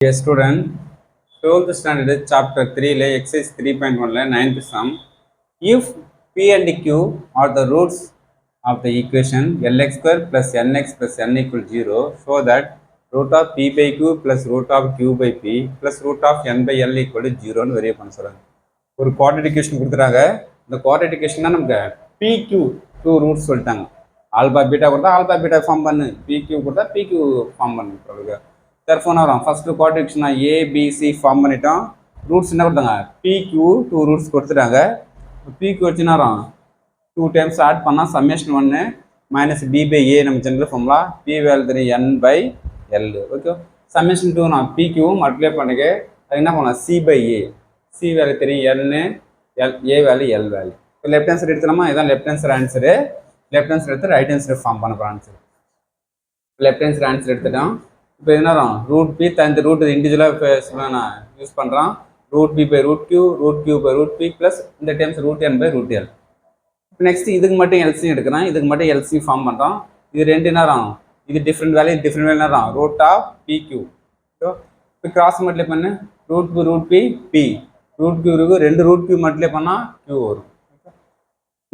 A student, 12th standard chapter 3 le exercise 3.1 le 9th sum. If P and Q are the roots of the equation Lx square plus Nx plus N equal 0, so that root of P by Q plus root of Q by P plus root of N by L equal to 0 ன்னு verify பண்ண சொல்கிறாங்க. ஒரு quadratic equation கொடுக்குறாங்க. இந்த quadratic equation தான் நமக்கு PQ two roots சொல்லிட்டாங்க. Alpha beta கொடுத்தா ஆல்பா பீட்டா ஃபார்ம் பண்ணு, PQ கொடுத்தா PQ ஃபார்ம் பண்ணு. தர்ஃபோன் வரும் ஃபர்ஸ்ட் குவாட்ரேட்டிக்ஸ்னா ஏபிசி ஃபார்ம் பண்ணிட்டோம். ரூட்ஸ் என்ன கொடுத்தாங்க, பிக்யூ டூ ரூட்ஸ் கொடுத்துட்டாங்க. பிக்யூ வச்சுன்னா வரும் டூ டைம்ஸ் ஆட் பண்ணால் சம்மேஷன் ஒன்று மைனஸ் பி பை ஏ நம்ம ஜென்ரல் ஃபார்ம்லாம் பி வேல்யூ தெரியும் N by L. Okay, summation two நான் பிக்யூவும் மல்டிப்ளை பண்ணிக்க அது என்ன பண்ணலாம் C by A. C value தெரியும் என்னு L, A value L value. இப்போ லெஃப்ட் ஹேண்ட் சைடு எடுத்துலாமா, இதான் left hand side answer. Left hand side எடுத்து ரைட் ஹேண்ட் சைடு ஃபார்ம் பண்ண போகிற answer. Left hand side answer எடுத்துட்டோம். இப்போ என்ன ரூட் பி இந்த ரூட் இண்டிவிஜுவலாக நான் யூஸ் பண்ணுறான். Root P by root Q by root P plus இந்த times root N by root L. இப்போ நெக்ஸ்ட் இதுக்கு மட்டும் எல்சி எடுக்கிறேன், இதுக்கு மட்டும் எல்சி ஃபார்ம் பண்ணுறோம். இது ரெண்டு நேரம் இது டிஃப்ரெண்ட் வேல்யூ டிஃப்ரெண்ட் வேல்யூ நேரம் ரூட் ஆஃப் பி கியூ. இப்போ கிராஸ் மல்டிப்ளை பண்ணு root P P root Q இருக்கும், ரெண்டு ரூட் கியூ மல்டிப்ளை பண்ணால் கியூ வரும்.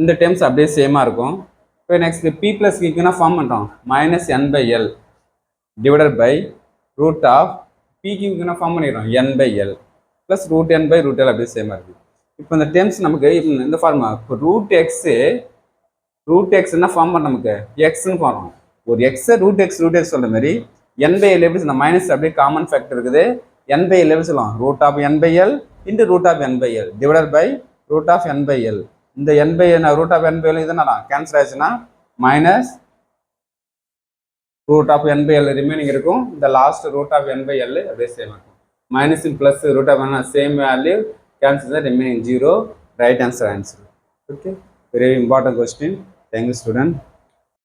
இந்த டைம்ஸ் அப்படியே சேமாக இருக்கும். இப்போ நெக்ஸ்ட் பி ப்ளஸ் கியூனா ஃபார்ம் பண்ணுறோம் minus N by L divided by root of PQ க்கு நான் ஃபார்ம் பண்ணிடுறோம் n by L plus root n by root L அப்படியே சேமாக இருக்குது. இப்போ இந்த டேர்ம்ஸ் நமக்கு இந்த ஃபார்மா இப்போ ரூட் எக்ஸ் என்ன ஃபார்ம் பண்ண நமக்கு எக்ஸ்ன்னு ஃபார்ம். ஒரு எக்ஸை ரூட் எக்ஸ் சொல்கிற மாதிரி n by L எப்படி இந்த மைனஸ் அப்படியே காமன் ஃபேக்டர் இருக்குது. n by L எப்படி சொல்லலாம் root of n by L into root of n by L divided by root of n by L. இந்த n by root of n by L இது என்ன cancel ஆச்சுன்னா minus root of n by L remaining இருக்கும். இந்த last root of n by L அப்படியே same இருக்கும். Minus plus root of n same value cancel the remaining 0. right answer. Okay, very important question. Thank you student.